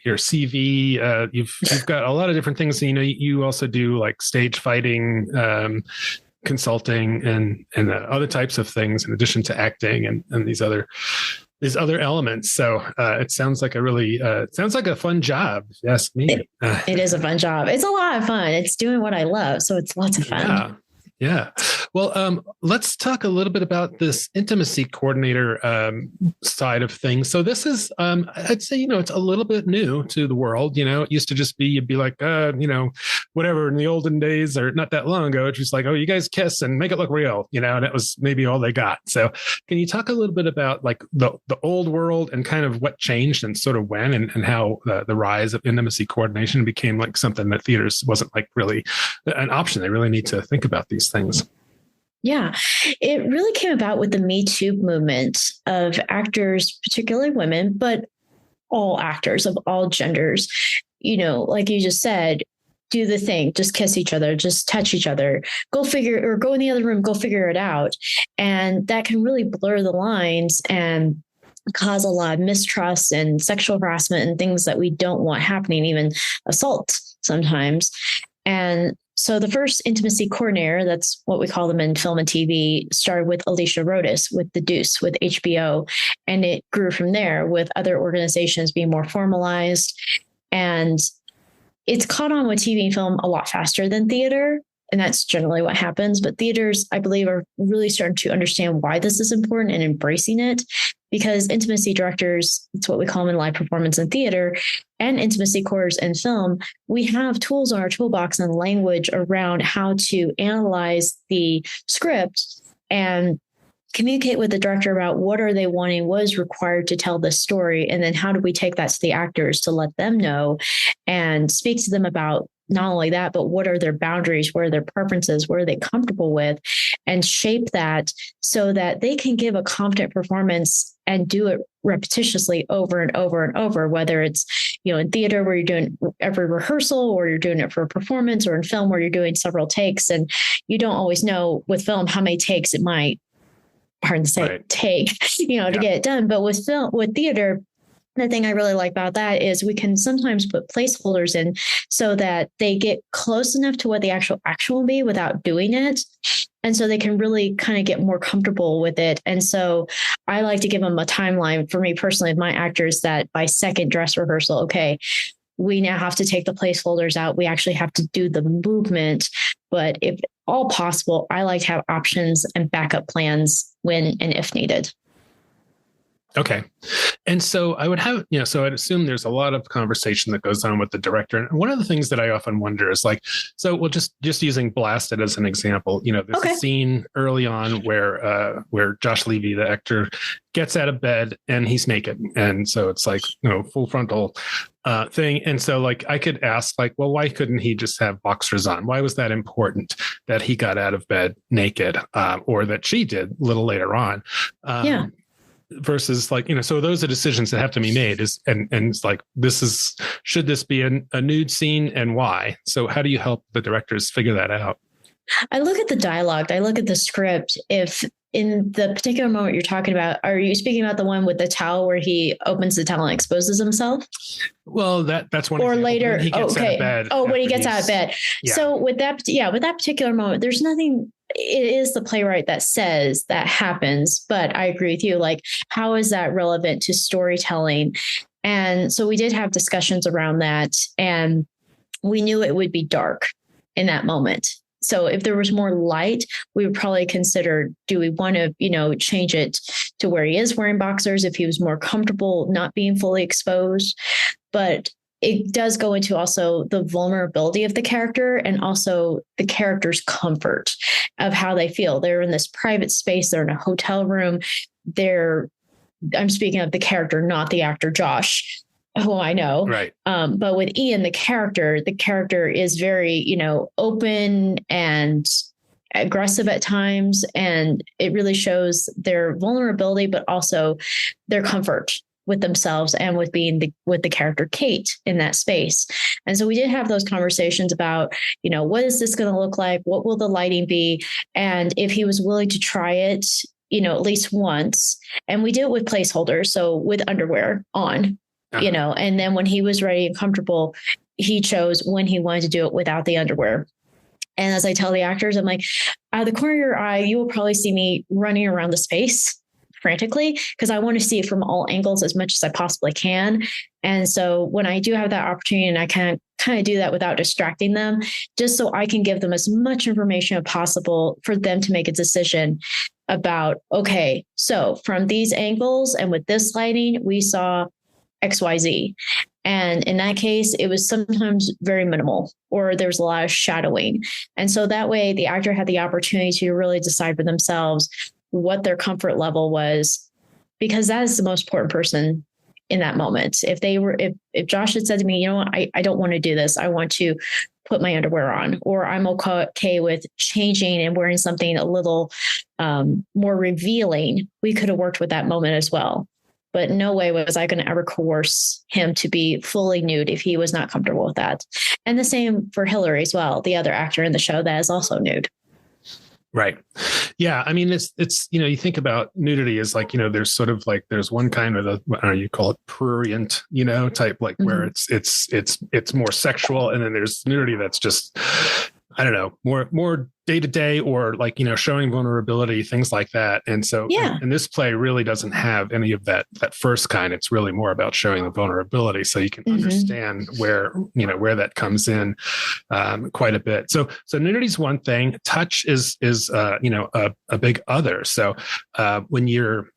S1: CV, you've got a lot of different things. You also do like stage fighting, consulting, and other types of things in addition to acting and these other elements. So it sounds like a fun job, if you ask me.
S3: It is a fun job. It's a lot of fun. It's doing what I love, so it's lots of fun.
S1: Yeah. Well, let's talk a little bit about this intimacy coordinator side of things. So this is, I'd say, it's a little bit new to the world. It used to just be, you'd be like, whatever in the olden days, or not that long ago, it's just like, oh, you guys kiss and make it look real, and that was maybe all they got. So can you talk a little bit about like the old world and kind of what changed and sort of when and how the rise of intimacy coordination became like something that theaters wasn't like really an option. They really need to think about these things.
S3: Yeah, it really came about with the Me Too movement of actors, particularly women, but all actors of all genders, like you just said, do the thing, just kiss each other, just touch each other, go in the other room, go figure it out. And that can really blur the lines and cause a lot of mistrust and sexual harassment and things that we don't want happening, even assault sometimes. And so the first intimacy coordinator, that's what we call them in film and TV, started with Alicia Rodas with The Deuce, with HBO. And it grew from there with other organizations being more formalized. And it's caught on with TV and film a lot faster than theater. And that's generally what happens. But theaters, I believe, are really starting to understand why this is important and embracing it, because intimacy directors, it's what we call them in live performance and theater, and intimacy coordinators in film, we have tools in our toolbox and language around how to analyze the script and communicate with the director about what are they wanting, what is required to tell this story, and then how do we take that to the actors to let them know and speak to them about not only that, but what are their boundaries, what are their preferences, what are they comfortable with, and shape that so that they can give a confident performance and do it repetitiously over and over and over, whether it's, in theater where you're doing every rehearsal, or you're doing it for a performance, or in film where you're doing several takes. And you don't always know with film how many takes it might, hard to say, right, take, to get it done. But with theater, the thing I really like about that is we can sometimes put placeholders in so that they get close enough to what the actual action will be without doing it. And so they can really kind of get more comfortable with it. And so I like to give them a timeline for me personally, of my actors, that by second dress rehearsal, okay, we now have to take the placeholders out. We actually have to do the movement. But if all possible, I like to have options and backup plans when and if needed.
S1: Okay. And so I would have, so I'd assume there's a lot of conversation that goes on with the director. And one of the things that I often wonder is like, so we'll just using Blasted as an example, there's a scene early on where Josh Levy, the actor, gets out of bed and he's naked. And so it's like, full frontal thing. And so like, I could ask like, well, why couldn't he just have boxers on? Why was that important that he got out of bed naked, or that she did a little later on? Versus like, so those are decisions that have to be made and it's like, should this be a nude scene and why? So how do you help the directors figure that out?
S3: I look at the dialogue. I look at the script. If in the particular moment you're talking about, are you speaking about the one with the towel where he opens the towel and exposes himself?
S1: Well, that's one.
S3: Or
S1: example.
S3: later.
S1: He gets out of bed.
S3: Oh, when he gets out of bed.
S1: Yeah.
S3: So with that particular moment, there's nothing. It is the playwright that says that happens, but I agree with you. Like, how is that relevant to storytelling? And so we did have discussions around that, and we knew it would be dark in that moment. So if there was more light, we would probably consider, do we want to, change it to where he is wearing boxers if he was more comfortable not being fully exposed? But it does go into also the vulnerability of the character and also the character's comfort of how they feel. They're in this private space. They're in a hotel room. I'm speaking of the character, not the actor, Josh, who I know.
S1: Right.
S3: But with Ian, the character is very, open and aggressive at times. And it really shows their vulnerability, but also their comfort with themselves and with being with the character Kate in that space. And so we did have those conversations about, what is this going to look like? What will the lighting be? And if he was willing to try it, at least once. And we did it with placeholders. So with underwear on, and then when he was ready and comfortable, he chose when he wanted to do it without the underwear. And as I tell the actors, I'm like, out of the corner of your eye, you will probably see me running around the space frantically because I want to see it from all angles as much as I possibly can. And so when I do have that opportunity and I can kind of do that without distracting them, just so I can give them as much information as possible for them to make a decision about, okay, so from these angles and with this lighting, we saw XYZ. And in that case, it was sometimes very minimal or there was a lot of shadowing. And so that way the actor had the opportunity to really decide for themselves what their comfort level was, because that is the most important person in that moment. If Josh had said to me, you know what, I don't want to do this. I want to put my underwear on, or I'm okay with changing and wearing something a little more revealing, we could have worked with that moment as well. But no way was I going to ever coerce him to be fully nude if he was not comfortable with that. And the same for Hillary as well, the other actor in the show that is also nude.
S1: Right. Yeah. I mean, it's, you think about nudity as like, there's sort of like, there's one kind of you call it prurient, type, like where it's more sexual. And then there's nudity that's just, I don't know, more day to day or like, showing vulnerability, things like that. And so, and this play really doesn't have any of that first kind. It's really more about showing the vulnerability. So you can understand where that comes in quite a bit. So nudity is one thing. Touch is a big other. So when you're,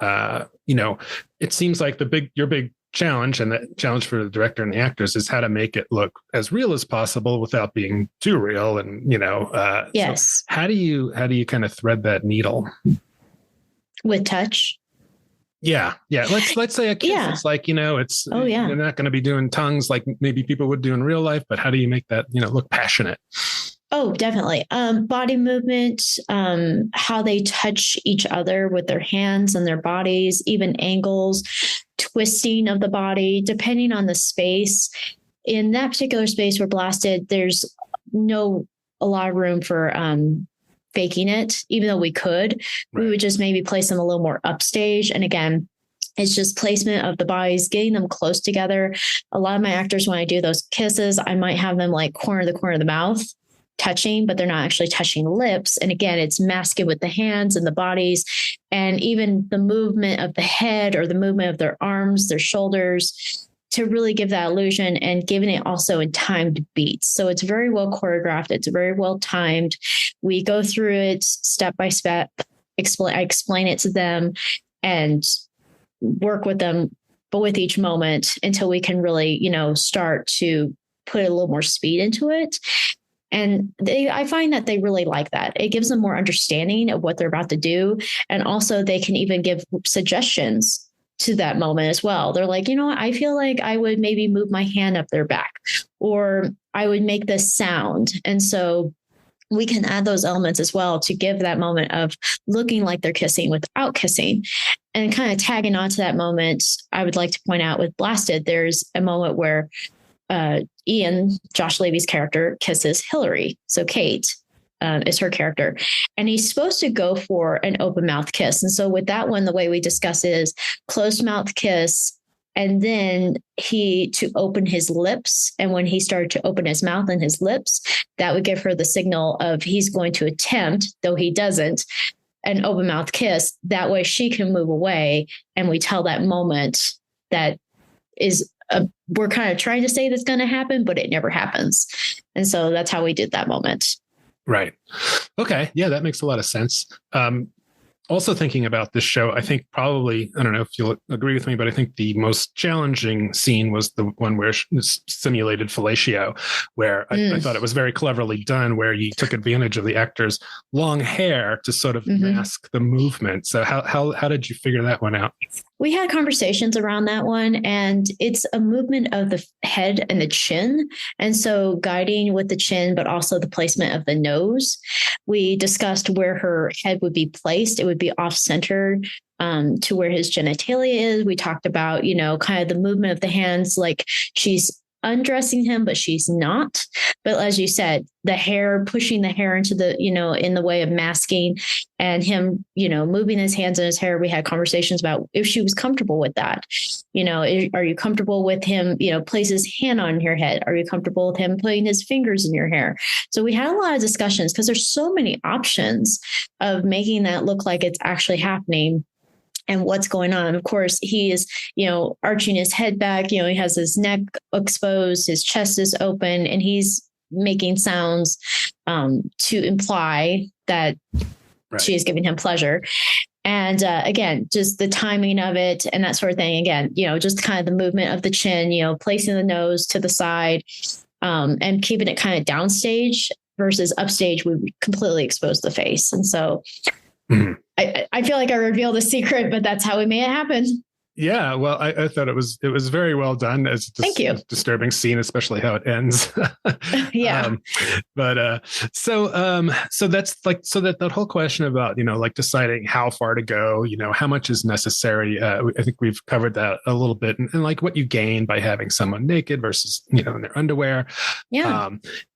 S1: it seems like your big challenge, and the challenge for the director and the actors is how to make it look as real as possible without being too real. And,
S3: yes.
S1: So how do you kind of thread that needle
S3: with touch?
S1: Yeah. Let's say a kiss is like, it's, you're not going to be doing tongues like maybe people would do in real life, but how do you make that, look passionate?
S3: Oh, definitely. Body movement, how they touch each other with their hands and their bodies, even angles, twisting of the body, depending on the space. In that particular space we're blasted, there's a lot of room for faking it, even though we could. Right. We would just maybe place them a little more upstage. And again, it's just placement of the bodies, getting them close together. A lot of my actors, when I do those kisses, I might have them like corner of the mouth touching, but they're not actually touching lips. And again, it's masking with the hands and the bodies, and even the movement of the head or the movement of their arms, their shoulders, to really give that illusion, and giving it also in timed beats. So it's very well choreographed. It's very well timed. We go through it step by step. I explain it to them and work with them, but with each moment until we can really, start to put a little more speed into it. And I find that they really like that. It gives them more understanding of what they're about to do. And also they can even give suggestions to that moment as well. They're like, I feel like I would maybe move my hand up their back, or I would make this sound. And so we can add those elements as well to give that moment of looking like they're kissing without kissing. And kind of tagging onto that moment, I would like to point out with Blasted, there's a moment where Ian, Josh Levy's character, kisses Hillary. So Kate is her character. And he's supposed to go for an open mouth kiss. And so with that one, the way we discuss it is closed mouth kiss. And then to open his lips. And when he started to open his mouth and his lips, that would give her the signal of he's going to attempt, though he doesn't, an open mouth kiss. That way she can move away. And we tell that moment that is we're kind of trying to say that's going to happen, but it never happens. And so that's how we did that moment.
S1: Right. Okay. Yeah, that makes a lot of sense. Also thinking about this show, I think probably, I don't know if you'll agree with me, but I think the most challenging scene was the one where it's simulated fellatio, where I thought it was very cleverly done, where you took advantage of the actor's long hair to sort of mask the movement. So how did you figure that one out?
S3: We had conversations around that one, and it's a movement of the head and the chin. And so guiding with the chin, but also the placement of the nose. We discussed where her head would be placed. It would be off center to where his genitalia is. We talked about, kind of the movement of the hands, like she's undressing him, but she's not. But as you said, the hair, pushing the hair into the, in the way of masking, and him, moving his hands in his hair. We had conversations about if she was comfortable with that. Are you comfortable with him, place his hand on your head? Are you comfortable with him putting his fingers in your hair? So we had a lot of discussions because there's so many options of making that look like it's actually happening. And what's going on. Of course, he is, arching his head back. He has his neck exposed, his chest is open, and he's making sounds to imply that she is giving him pleasure. And again, just the timing of it and that sort of thing. Again, just kind of the movement of the chin, placing the nose to the side and keeping it kind of downstage versus upstage would completely expose the face. And so I feel like I revealed the secret, but that's how we made it happen.
S1: Yeah, well, I thought it was very well done. As
S3: Thank you.
S1: Disturbing scene, especially how it ends.
S3: Yeah.
S1: So that whole question about like deciding how far to go, how much is necessary. I think we've covered that a little bit, and like what you gain by having someone naked versus in their underwear.
S3: Yeah.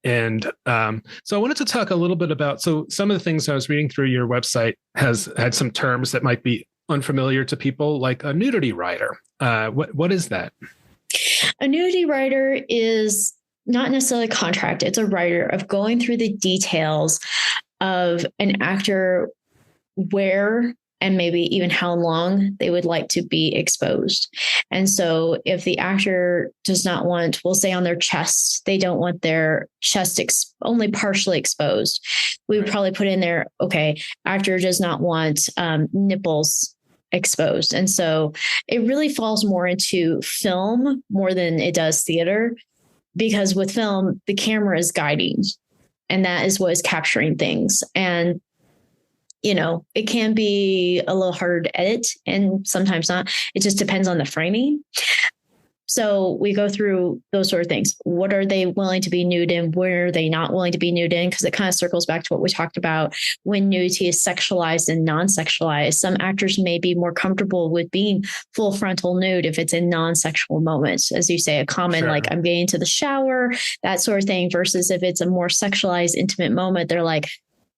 S1: So I wanted to talk a little bit about some of the things I was reading through your website has had some terms that might be unfamiliar to people, like a nudity rider. What is that?
S3: A nudity rider is not necessarily a contract. It's a writer of going through the details of an actor, where and maybe even how long they would like to be exposed. And so if the actor does not want, we'll say on their chest, they don't want their chest only partially exposed, we would probably put in there, okay, actor does not want nipples exposed. And so it really falls more into film more than it does theater, because with film, the camera is guiding, and that is what is capturing things. And it can be a little harder to edit, and sometimes not. It just depends on the framing. So we go through those sort of things. What are they willing to be nude in? Where are they not willing to be nude in? Because it kind of circles back to what we talked about when nudity is sexualized and non-sexualized. Some actors may be more comfortable with being full frontal nude if it's in non-sexual moments, as you say, a common like I'm getting to the shower, that sort of thing, versus if it's a more sexualized, intimate moment, they're like,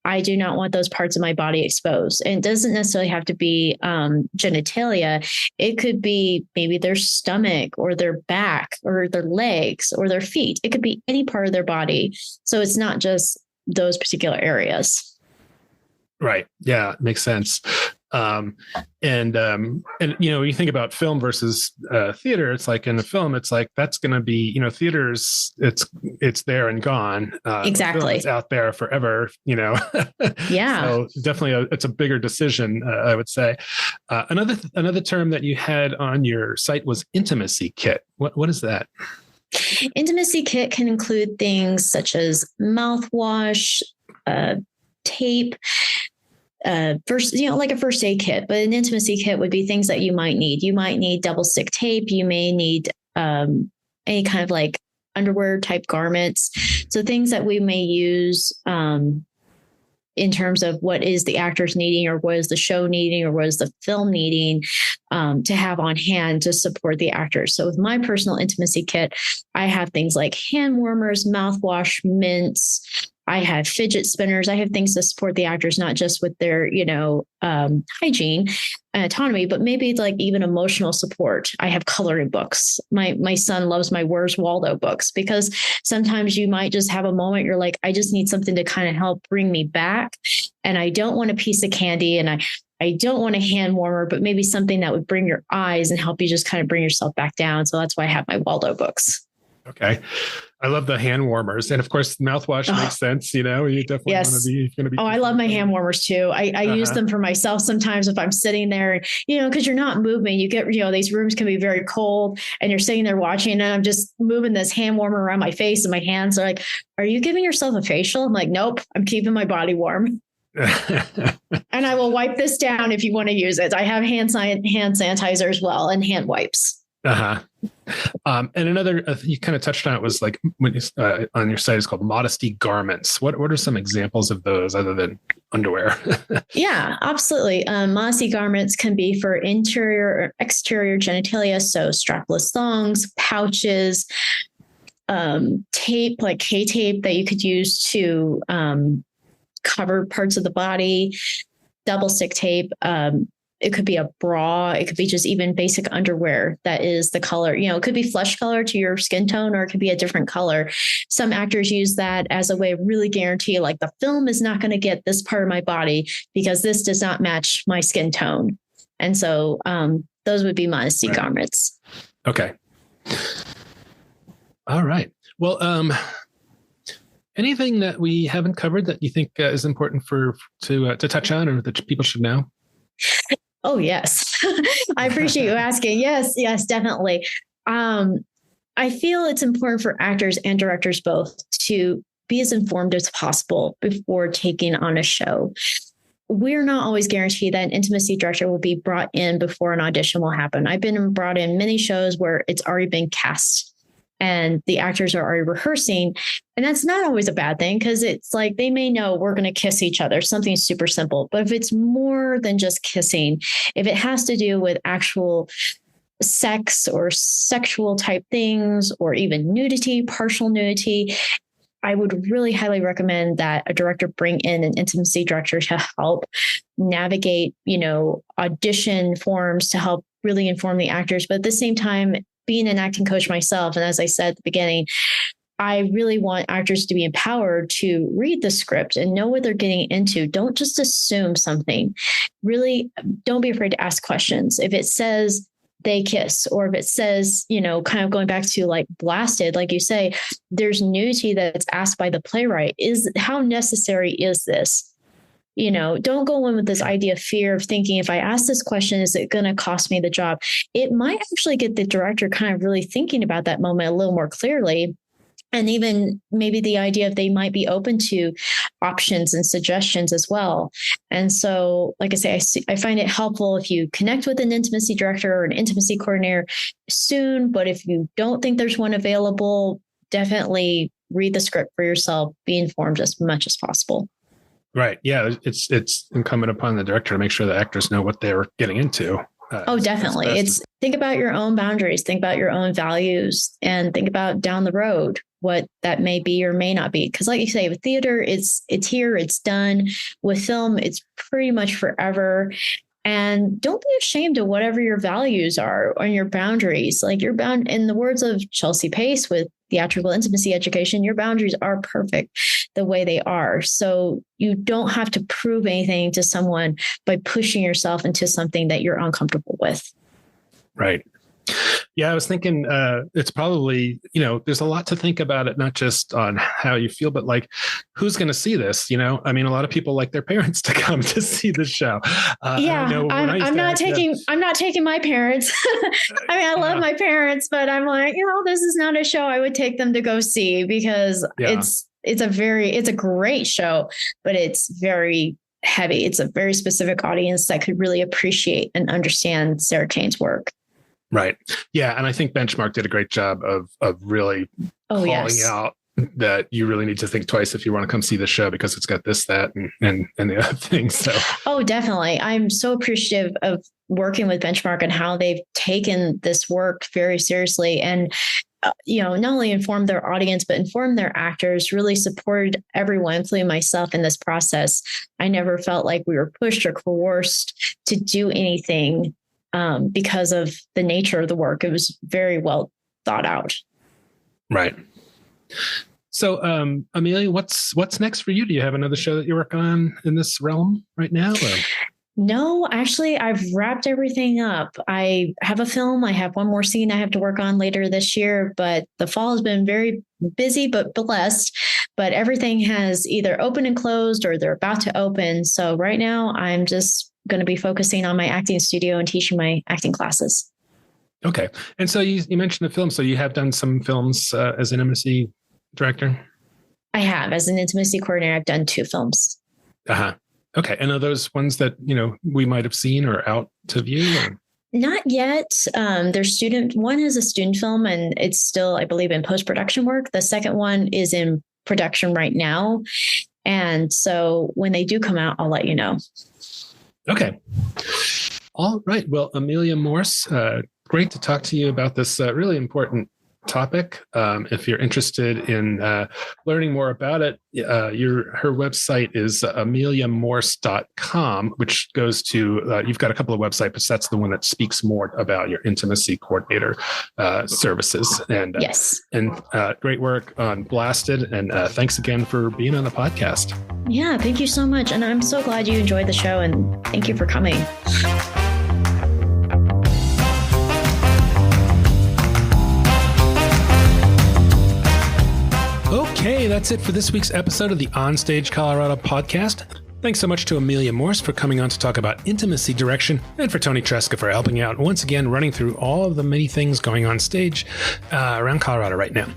S3: I do not want those parts of my body exposed. And it doesn't necessarily have to be genitalia. It could be maybe their stomach or their back or their legs or their feet. It could be any part of their body. So it's not just those particular areas.
S1: Right. Yeah, makes sense. And you think about film versus theater, it's like in the film, it's like that's going to be, theaters, it's there and gone.
S3: Exactly.
S1: It's out there forever,
S3: Yeah.
S1: So definitely it's a bigger decision, I would say. Another term that you had on your site was intimacy kit. What is that?
S3: Intimacy kit can include things such as mouthwash, tape, first, like a first aid kit, but an intimacy kit would be things that you might need. You might need double stick tape. You may need any kind of like underwear type garments. So things that we may use in terms of what is the actors needing, or what is the show needing, or what is the film needing to have on hand to support the actors. So with my personal intimacy kit, I have things like hand warmers, mouthwash, mints. I have fidget spinners. I have things to support the actors, not just with their, hygiene and autonomy, but maybe like even emotional support. I have coloring books. My son loves my Where's Waldo books, because sometimes you might just have a moment. You're like, I just need something to kind of help bring me back. And I don't want a piece of candy, and I don't want a hand warmer, but maybe something that would bring your eyes and help you just kind of bring yourself back down. So that's why I have my Waldo books.
S1: Okay. I love the hand warmers. And of course, mouthwash makes sense. You definitely want to be going to be.
S3: Oh, I love my hand warmers too. I use them for myself sometimes if I'm sitting there, because you're not moving. You get, these rooms can be very cold and you're sitting there watching and I'm just moving this hand warmer around my face and my hands are like, are you giving yourself a facial? I'm like, nope, I'm keeping my body warm. And I will wipe this down if you want to use it. I have hand sanitizer as well and hand wipes.
S1: And another, you kind of touched on it, was like when on your site is called modesty garments. What are some examples of those other than underwear?
S3: Yeah, absolutely. Modesty garments can be for interior or exterior genitalia. So strapless thongs, pouches, tape like K-tape that you could use to cover parts of the body, double stick tape. It could be a bra. It could be just even basic underwear that is the color. It could be flesh color to your skin tone, or it could be a different color. Some actors use that as a way of really guarantee, like the film is not going to get this part of my body because this does not match my skin tone. And so those would be modesty garments.
S1: Okay. All right. Well, anything that we haven't covered that you think is important to touch on or that people should know?
S3: Oh, yes. I appreciate you asking. Yes, definitely. I feel it's important for actors and directors both to be as informed as possible before taking on a show. We're not always guaranteed that an intimacy director will be brought in before an audition will happen. I've been brought in many shows where it's already been cast and the actors are already rehearsing. And that's not always a bad thing because it's like they may know we're going to kiss each other, something super simple. But if it's more than just kissing, if it has to do with actual sex or sexual type things or even nudity, partial nudity, I would really highly recommend that a director bring in an intimacy director to help navigate, audition forms to help really inform the actors. But at the same time, being an acting coach myself, and as I said at the beginning, I really want actors to be empowered to read the script and know what they're getting into. Don't just assume something. Really, don't be afraid to ask questions. If it says they kiss, or if it says, kind of going back to like blasted, like you say, there's nudity that's asked by the playwright. How necessary is this? Don't go in with this idea of fear of thinking, if I ask this question, is it going to cost me the job? It might actually get the director kind of really thinking about that moment a little more clearly. And even maybe the idea of they might be open to options and suggestions as well. And so, like I say, I find it helpful if you connect with an intimacy director or an intimacy coordinator soon. But if you don't think there's one available, definitely read the script for yourself, be informed as much as possible.
S1: Right. Yeah. It's incumbent upon the director to make sure the actors know what they're getting into.
S3: Definitely. Think about your own boundaries, think about your own values, and think about down the road what that may be or may not be. Because like you say, with theater, it's here, it's done. With film, it's pretty much forever. And don't be ashamed of whatever your values are and your boundaries. Like you're bound, in the words of Chelsea Pace with theatrical intimacy education, your boundaries are perfect the way they are. So you don't have to prove anything to someone by pushing yourself into something that you're uncomfortable with.
S1: Right. Yeah, I was thinking it's probably, there's a lot to think about it, not just on how you feel, but like who's going to see this? I mean, a lot of people like their parents to come to see the show.
S3: I'm not taking my parents. I mean, I love my parents, but I'm like, this is not a show I would take them to go see because it's a great show, but it's very heavy. It's a very specific audience that could really appreciate and understand Sarah Kane's work.
S1: Right. Yeah. And I think Benchmark did a great job of really calling out that you really need to think twice if you want to come see the show because it's got this, that, and the other things. So.
S3: Oh, definitely. I'm so appreciative of working with Benchmark and how they've taken this work very seriously and, not only informed their audience, but informed their actors, really supported everyone, including myself in this process. I never felt like we were pushed or coerced to do anything because of the nature of the work. It was very well thought out.
S1: Right. So, Amelia, what's next for you? Do you have another show that you're working on in this realm right now? Or?
S3: No, actually, I've wrapped everything up. I have a film. I have one more scene I have to work on later this year, but the fall has been very busy but blessed. But everything has either opened and closed or they're about to open. So right now, I'm just going to be focusing on my acting studio and teaching my acting classes.
S1: Okay. And so you mentioned the film. So you have done some films as an intimacy director?
S3: I have. As an intimacy coordinator, I've done 2 films.
S1: Uh-huh. Okay. And are those ones that, we might have seen or out to view? Or?
S3: Not yet. One is a student film and it's still, I believe, in post-production work. The second one is in production right now. And so when they do come out, I'll let you know.
S1: Okay. All right. Well, Amelia Morse, great to talk to you about this really important topic. If you're interested in learning more about it, her website is ameliamorse.com, which goes to, you've got a couple of websites, but that's the one that speaks more about your intimacy coordinator services. And
S3: yes.
S1: And great work on Blasted. And thanks again for being on the podcast.
S3: Yeah, thank you so much. And I'm so glad you enjoyed the show and thank you for coming.
S1: Okay, that's it for this week's episode of the OnStage Colorado podcast. Thanks so much to Amelia Morse for coming on to talk about intimacy direction, and for Toni Tresca for helping out once again, running through all of the many things going on stage around Colorado right now.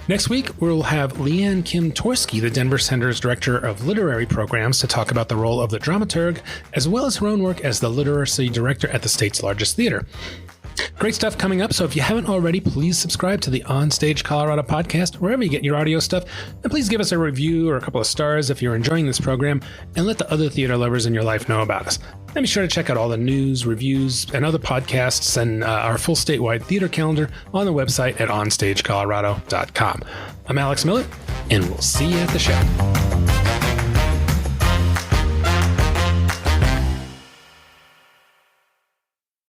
S1: Next week, we'll have Leanne Kim Torsky, the Denver Center's Director of Literary Programs, to talk about the role of the dramaturg, as well as her own work as the Literacy Director at the state's largest theater. Great stuff coming up, so if you haven't already, please subscribe to the OnStage Colorado podcast, wherever you get your audio stuff, and please give us a review or a couple of stars if you're enjoying this program, and let the other theater lovers in your life know about us. And be sure to check out all the news, reviews, and other podcasts and our full statewide theater calendar on the website at onstagecolorado.com. I'm Alex Miller, and we'll see you at the show.